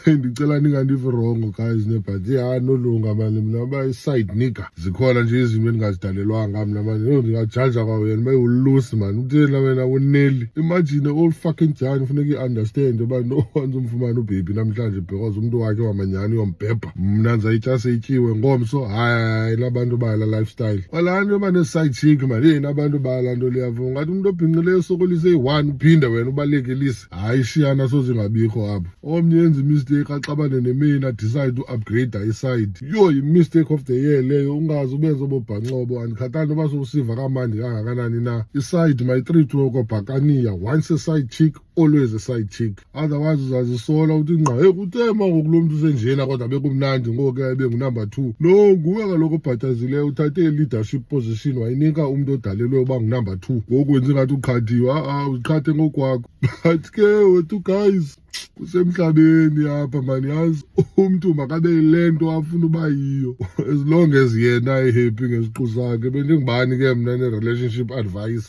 Ndicela ningandivi wrong guys but yeah nolunga mani mina ba-side nigger zikhona nje izinto endingazidalelwanga mna mani ndingajaja kwawena bayulusi mani uthena wena uneli imagine all fucking jani funeka i-understand uba no wanze umfumane ubhebhi namhlanje because umntu wakhe wamanyani uyombhebha mna ndizayitya seyityiwe ngomso hayi nabantu bala lifestyle walaa nto yoba ne-side chick mani yeyi nabantu bala nto liyavo ngathi umntu obhinqileyo sokolise eyi-1 uphinde wena ubalekelise hayi shiyana sozingabikho apho omnye yenza imistake axabane nemina decide u-upgrade iside yo yi-mistake of the year leyo ungazi ubenza obobhancobo andikhathali noba sowusiva kamandi kangakanani na iside mayitreatwe okobhakaniya once a side chick always a side chick otherwise uzazisola uthi nqa heyi kutema ngoku lo mntu usenjena kodwa bekumnandi ngoku bengunumber 2 no nguwe kaloku obhatazileyo uthathe i-leadership position wayinika umntu odalelwe uba ngunumber 2 ngoku wenza ingathi uqhathiwe uziqhathe ngokwakho but ke wethu guys kusemhlabeni apha mani yazi umntu makabe yile nto afuna uba yiyo as long as yena ehappy ngesiqu sakhe bendingubani ke mna ne-relationship advice.